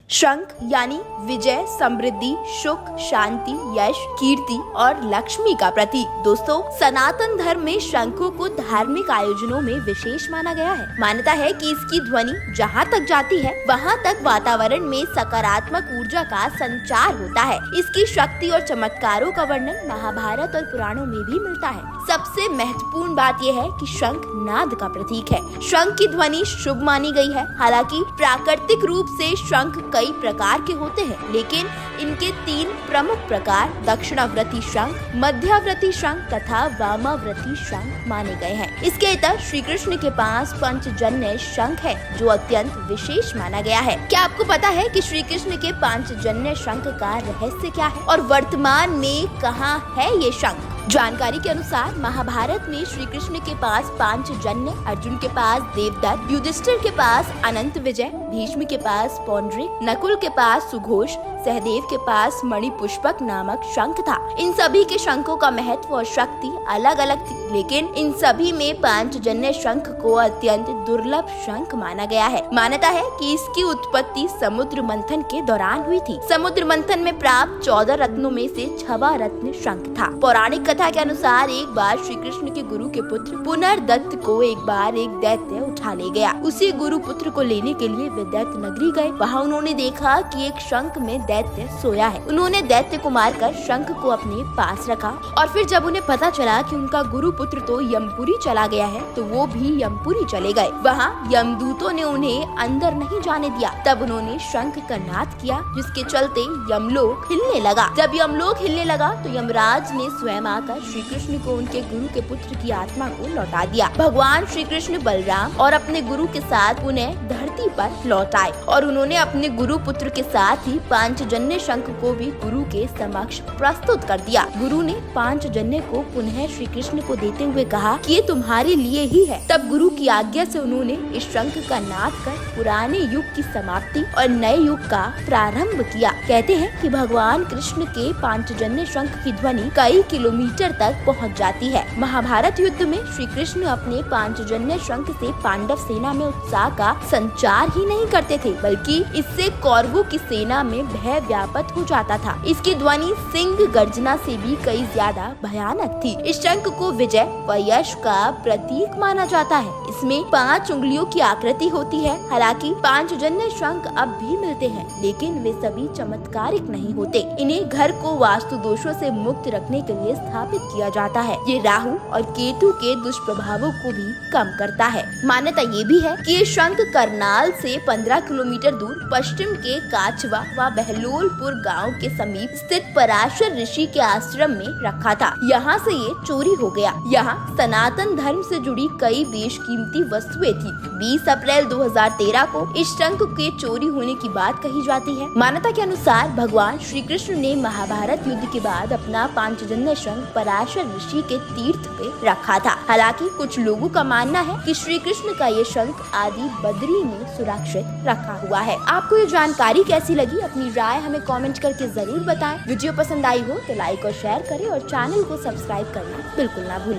शंख यानी विजय, समृद्धि, सुख, शांति, यश, कीर्ति और लक्ष्मी का प्रतीक। दोस्तों, सनातन धर्म में शंखों को धार्मिक आयोजनों में विशेष माना गया है। मान्यता है कि इसकी ध्वनि जहाँ तक जाती है वहाँ तक वातावरण में सकारात्मक ऊर्जा का संचार होता है। इसकी शक्ति और चमत्कारों का वर्णन महाभारत और पुराणों में भी मिलता है। सबसे महत्वपूर्ण बात यह है कि शंख नाद का प्रतीक है। शंख की ध्वनि शुभ मानी गई है। हालांकि प्राकृतिक रूप से शंख कई प्रकार के होते हैं, लेकिन इनके 3 प्रमुख प्रकार दक्षिणावर्ती शंख, मध्यावर्ती शंख तथा वामावर्ती शंख माने गए हैं। इसके इतर श्री कृष्ण के पास पंचजन्य शंख है, जो अत्यंत विशेष माना गया है। क्या आपको पता है कि श्री कृष्ण के पंचजन्य शंख का रहस्य क्या है और वर्तमान में कहाँ है ये शंख? जानकारी के अनुसार महाभारत में श्री कृष्ण के पास पांचजन्य, अर्जुन के पास देवदत्त, युधिष्ठिर के पास अनंत विजय, भीष्म के पास पौंड्रिक, नकुल के पास सुघोष, सहदेव के पास मणिपुष्पक नामक शंख था। इन सभी के शंखों का महत्व और शक्ति अलग अलग थी, लेकिन इन सभी में पांचजन्य शंख को अत्यंत दुर्लभ शंख माना गया है। मान्यता है कि इसकी उत्पत्ति समुद्र मंथन के दौरान हुई थी। समुद्र मंथन में प्राप्त 14 रत्नों में से 6वां रत्न शंख था। पौराणिक कथा के अनुसार एक बार श्री कृष्ण के गुरु के पुत्र पुनर्दत्त को एक बार एक दैत्य उठा ले गया। उसी गुरु पुत्र को लेने के लिए वे दैत्य नगरी गए। वहाँ उन्होंने देखा कि एक शंख में दैत्य सोया है। उन्होंने दैत्य को मारकर शंख को अपने पास रखा और फिर जब उन्हें पता चला कि उनका गुरु पुत्र तो यमपुरी चला गया है, तो वो भी यमपुरी चले गए। वहाँ यमदूतों ने उन्हें अंदर नहीं जाने दिया। तब उन्होंने शंख का नाद किया, जिसके चलते यमलोक हिलने लगा। जब यमलोक हिलने लगा तो यमराज ने स्वयं आकर श्री कृष्ण को उनके गुरु के पुत्र की आत्मा को लौटा दिया। भगवान श्री कृष्ण बलराम और अपने गुरु के साथ उन्हें धरती पर लौट आए और उन्होंने अपने गुरु पुत्र के साथ ही पांचजन्य शंख को भी गुरु के समक्ष प्रस्तुत कर दिया। गुरु ने पांचजन्य को पुनः श्री कृष्ण को देते हुए कहा कि ये तुम्हारे लिए ही है। तब गुरु की आज्ञा से उन्होंने इस शंख का नाद कर पुराने युग की समाप्ति और नए युग का प्रारंभ किया। कहते हैं कि भगवान कृष्ण के पांचजन्य शंख की ध्वनि कई किलोमीटर तक पहुंच जाती है। महाभारत युद्ध में श्री कृष्ण अपने पांचजन्य शंख से पांडव सेना में उत्साह का संचार ही नहीं करते थे, बल्कि इससे कौरवों की सेना में भय व्याप्त हो जाता था। इसकी ध्वनि सिंह गर्जना से भी कई ज्यादा भयानक थी। इस शंख को विजय व यश का प्रतीक माना जाता है। इसमें 5 उंगलियों की आकृति होती है। हालांकि पांचजन्य शंख अब भी मिलते हैं, लेकिन वे सभी चमत्कारिक नहीं होते। इन्हें घर को वास्तु दोषों से मुक्त रखने के लिए स्थापित किया जाता है। ये राहु और केतु के दुष्प्रभावों को भी कम करता है। मान्यता ये भी है कि ये शंख करनाल से 15 किलोमीटर दूर पश्चिम के काचवा व बहलोलपुर गांव के समीप स्थित पराशर ऋषि के आश्रम में रखा था। यहाँ से ये चोरी हो गया। यहाँ सनातन धर्म से जुड़ी कई बेशकीमती वस्तुएं थी। 20 अप्रैल 2013 को इस शंख के चोरी होने की बात कही जाती है। मान्यता के अनुसार भगवान श्री कृष्ण ने महाभारत युद्ध के बाद अपना पांचजन्य शंख पराशर ऋषि के तीर्थ पे रखा था। हालांकि कुछ लोगों का मानना है कि श्री कृष्ण का ये शंख आदि बद्री में सुरक्षित रखा हुआ है। आपको ये जानकारी कैसी लगी? अपनी राय हमें कमेंट करके जरूर बताएं। वीडियो पसंद आई हो तो लाइक और शेयर करें और चैनल को सब्सक्राइब करना बिल्कुल ना भूलें।